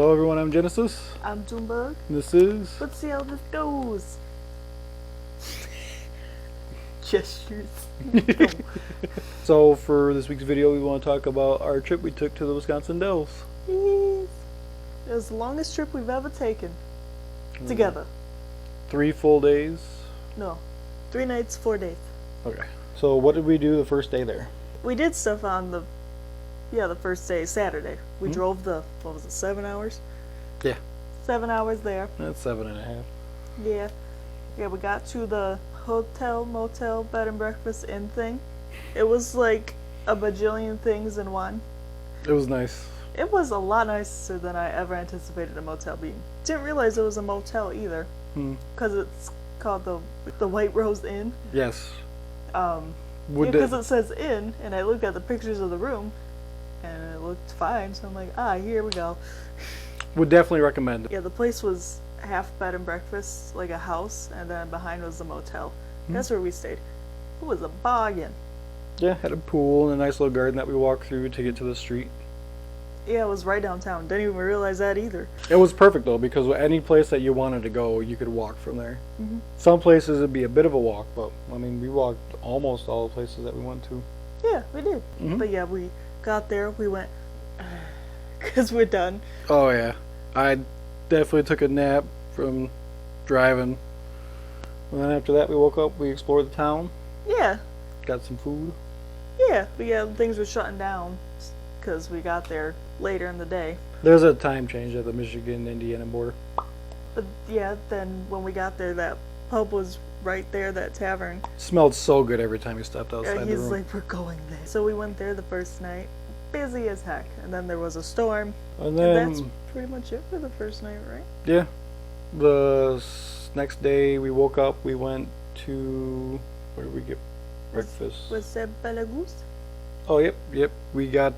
Hello everyone, I'm Genesis. I'm Junebug. This is... Let's see how this goes. Gestures. So for this week's video, we want to talk about our trip we took to the Wisconsin Dells. Yes. It was the longest trip we've ever taken. Together. 3 full days? No. 3 nights, 4 days. Okay. So what did we do the first day there? We did stuff on the first day, Saturday. We drove the, 7 hours? Yeah. 7 hours there. That's 7.5. Yeah. Yeah, we got to the hotel, motel, bed and breakfast inn thing. It was like a bajillion things in one. It was nice. It was a lot nicer than I ever anticipated a motel being. Didn't realize it was a motel either. Because it's called the White Rose Inn. Yes. Because it says inn, and I looked at the pictures of the room, and it looked fine, so I'm like, here we go. Would definitely recommend it. Yeah, the place was half bed and breakfast, like a house, and then behind was the motel. That's where we stayed. It was a bargain. Yeah, had a pool and a nice little garden that we walked through to get to the street. Yeah, it was right downtown. Didn't even realize that either. It was perfect though, because any place that you wanted to go, you could walk from there. Some places it'd be a bit of a walk, but I mean, we walked almost all the places that we went to. Yeah, we did. But yeah, we got there, we went, because we're done. Oh yeah, I definitely took a nap from driving. And then after that we woke up, we explored the town. Yeah. Got some food. Yeah, but yeah, things were shutting down because we got there later in the day. There's a time change at the Michigan-Indiana border. But yeah, then when we got there, that pub was right there, that tavern. Smelled so good every time we stepped outside the He's room. like, we're going there. So we went there the first night, busy as heck. And then there was a storm. And then... that's pretty much it for the first night, right? Yeah. The next day we woke up, we went to... where did we get breakfast? Was that Belagoose? Oh, yep. We got,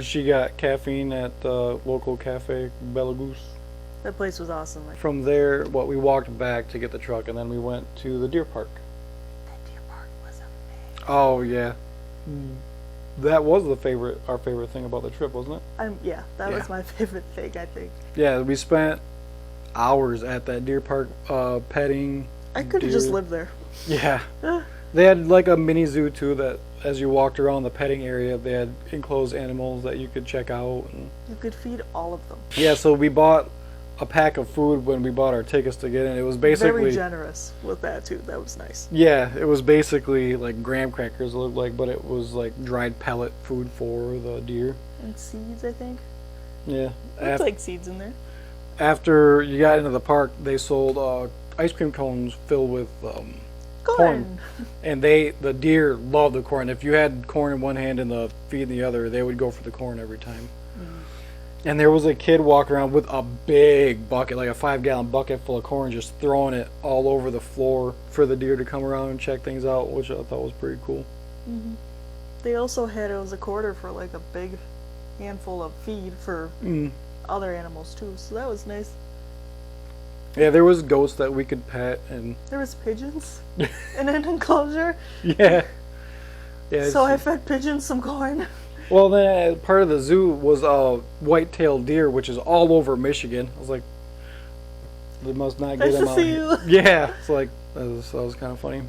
she got caffeine at the local cafe, Bella Goose. That place was awesome. From there, we walked back to get the truck, and then we went to the deer park. That deer park was amazing. Oh, yeah. That was our favorite thing about the trip, wasn't it? Yeah, that was my favorite thing, I think. Yeah, we spent hours at that deer park, petting I could have just lived there. Yeah. They had like a mini zoo too, that as you walked around the petting area, they had enclosed animals that you could check out. And you could feed all of them. yeah, so we bought a pack of food when we bought our tickets to get in. It was basically... very generous with that too. That was nice. Yeah, it was basically like graham crackers, it looked like, but it was like dried pellet food for the deer. And seeds, I think. Yeah. Looked like seeds in there. After you got into the park, they sold ice cream cones filled with... corn. And the deer loved the corn. If you had corn in one hand and the feed in the other, they would go for the corn every time. And there was a kid walking around with a big bucket, like a 5-gallon bucket full of corn, just throwing it all over the floor for the deer to come around and check things out, which I thought was pretty cool. They also had, it was a quarter for like a big handful of feed for other animals too, so that was nice. Yeah, there was goats that we could pet, and there was pigeons in an enclosure. Yeah. So I fed pigeons some corn. Well, then part of the zoo was a white-tailed deer, which is all over Michigan. I was like, they must not get them out here. Yeah, it's like that was kind of funny.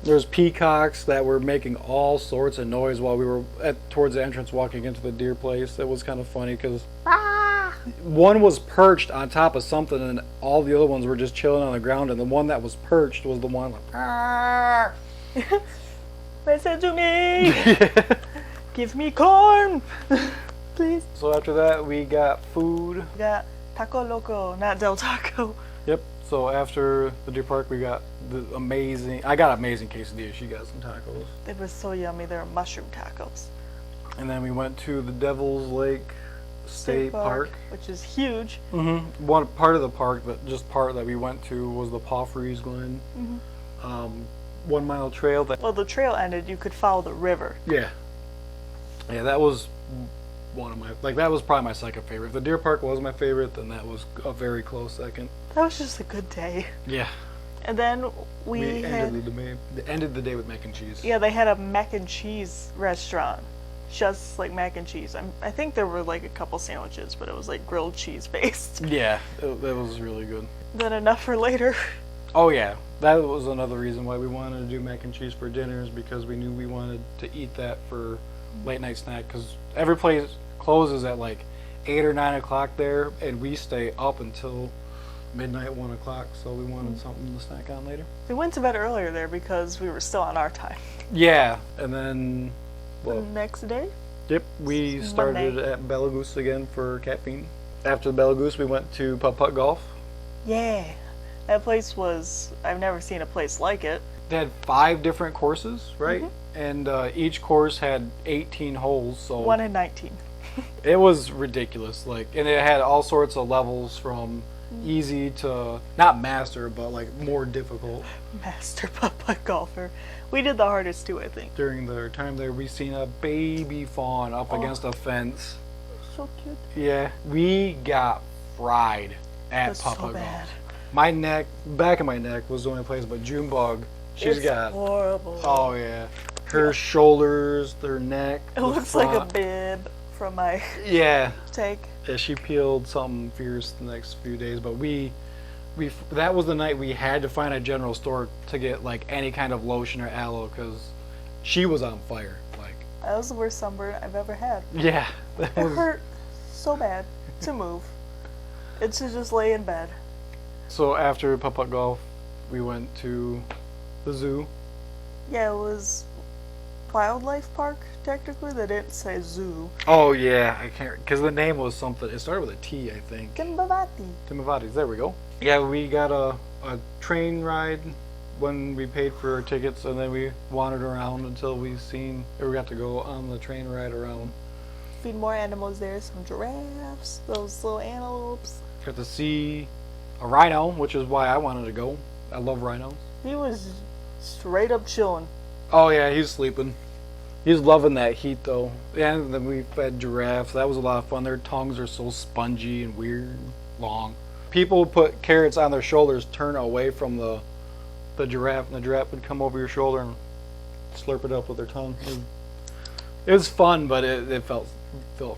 There's peacocks that were making all sorts of noise while we were towards the entrance walking into the deer place. It was kind of funny because one was perched on top of something and all the other ones were just chilling on the ground, and the one that was perched was the one like, listen to me. Give me corn, please. So after that, we got food. We got Taco Loco, not Del Taco. Yep. So after the deer park, we got I got amazing quesadillas. She got some tacos. It was so yummy. They were mushroom tacos. And then we went to the Devil's Lake State Park, which is huge. One part of the park, that we went to was the Paw Freeze Glen. 1 mile trail. Well, the trail ended. You could follow the river. Yeah. Yeah, that was one of my, that was probably my second favorite. If the deer park was my favorite, then that was a very close second. That was just a good day. Yeah. And then we ended the day with mac and cheese. Yeah, they had a mac and cheese restaurant. just like mac and cheese. I think there were like a couple sandwiches, but it was like grilled cheese based. Yeah, that was really good. Then enough for later. Oh yeah, that was another reason why we wanted to do mac and cheese for dinner, is because we knew we wanted to eat that for late night snack, because every place closes at like 8 or 9 o'clock there, and we stay up until midnight, 1 o'clock, so we wanted something to snack on later. We went to bed earlier there because we were still on our time. Yeah, and then The next day? Yep, we started at Bella Goose again for caffeine. After the Bella Goose, we went to Putt-Putt Golf. Yeah. That place was, I've never seen a place like it. They had 5 different courses, right? And each course had 18 holes, so 1 in 19. it was ridiculous. Like, and it had all sorts of levels from easy to not master, but like more difficult. Master putt-putt golfer. We did the hardest too, I think. During their time there, we seen a baby fawn up against a fence. So cute. Yeah, we got fried at Putt-Putt Golf. My neck, back of my neck was the only place, but Junebug, she's got horrible. Oh yeah, her shoulders, their neck. It looks like a bib from my take. Yeah, she peeled something fierce the next few days, but we that was the night we had to find a general store to get like any kind of lotion or aloe, because she was on fire. Like, that was the worst sunburn I've ever had. Yeah, it hurt so bad to move. It's to just lay in bed. So after Putt-Putt Golf, we went to the zoo. Yeah, it was Wildlife Park, technically. They didn't say zoo. Oh yeah, I can't, because the name was something. It started with a T, I think. Timbavati. There we go. Yeah, we got a train ride when we paid for our tickets, and then we wandered around until we got to go on the train ride around. Feed more animals there, some giraffes, those little antelopes. Got to see a rhino, which is why I wanted to go. I love rhinos. He was straight up chilling. Oh yeah, he's sleeping. He's loving that heat though. Yeah, and then we fed giraffes. That was a lot of fun. Their tongues are so spongy and weird, long. People would put carrots on their shoulders, turn away from the giraffe, and the giraffe would come over your shoulder and slurp it up with their tongue. It was fun, but it felt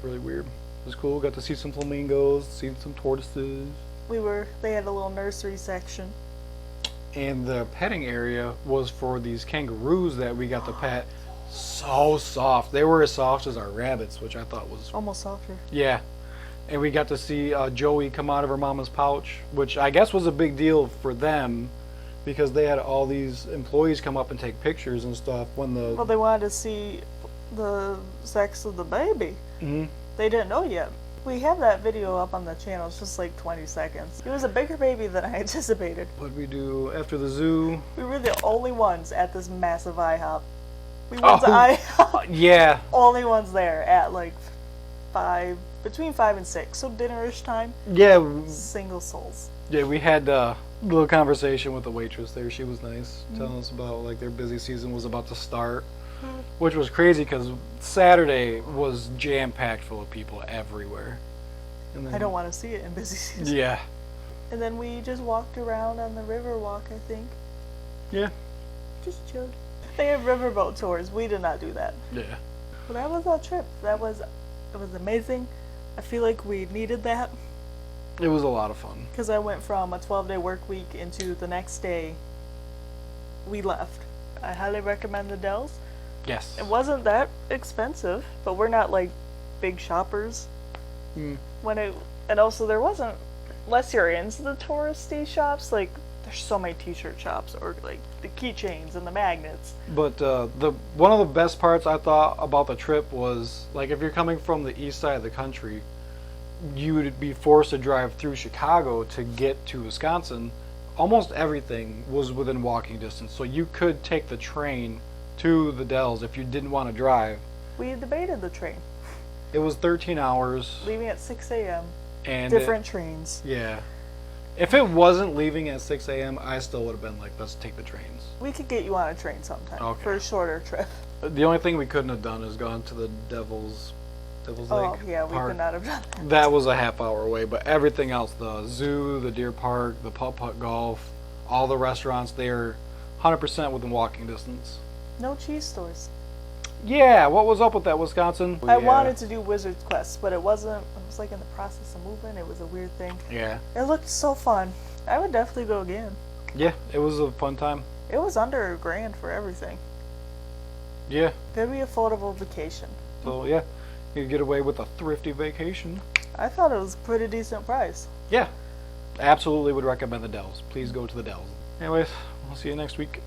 really weird. It was cool. Got to see some flamingos, see some tortoises. They had a little nursery section. And the petting area was for these kangaroos that we got to pet. So soft. They were as soft as our rabbits, which I thought was almost softer. Yeah. And we got to see Joey come out of her mama's pouch, which I guess was a big deal for them, because they had all these employees come up and take pictures and stuff when the... Well, they wanted to see the sex of the baby. Mm-hmm. They didn't know yet. We have that video up on the channel. It's just like 20 seconds. It was a bigger baby than I anticipated. What did we do after the zoo? We were the only ones at this massive IHOP. We went to IHOP. Yeah. Only ones there at like between 5 and 6. So dinnerish time. Yeah. Single souls. Yeah, we had a little conversation with the waitress there. She was nice, telling us about like their busy season was about to start. Which was crazy because Saturday was jam-packed full of people everywhere. And then, I don't want to see it in busy season. Yeah. And then we just walked around on the river walk, I think. Yeah. Just chilled. They had riverboat tours. We did not do that. Yeah. Well, that was our trip. It was amazing. I feel like we needed that. It was a lot of fun. Because I went from a 12-day work week into the next day we left. I highly recommend the Dells. Yes. It wasn't that expensive, but we're not like big shoppers. Mm. And also there wasn't, unless you're into the touristy shops, like there's so many t-shirt shops or like the keychains and the magnets. But one of the best parts I thought about the trip was like if you're coming from the east side of the country, you would be forced to drive through Chicago to get to Wisconsin. Almost everything was within walking distance, so you could take the train to the Dells if you didn't want to drive. We debated the train. It was 13 hours. Leaving at 6 a.m. And different trains. Yeah. If it wasn't leaving at 6 a.m., I still would have been like, let's take the trains. We could get you on a train sometime for a shorter trip. The only thing we couldn't have done is gone to the Devil's Lake. Oh, yeah, we could not have done that. That was a half-hour away, but everything else, the zoo, the deer park, the putt-putt golf, all the restaurants, they're 100% within walking distance. No cheese stores. Yeah, what was up with that, Wisconsin? I wanted to do Wizard's Quest, but it wasn't. I was like in the process of moving. It was a weird thing. Yeah. It looked so fun. I would definitely go again. Yeah, it was a fun time. It was under $1,000 for everything. Yeah. Very affordable vacation. So yeah, you get away with a thrifty vacation. I thought it was a pretty decent price. Yeah, absolutely would recommend the Dells. Please go to the Dells. Anyways, we'll see you next week.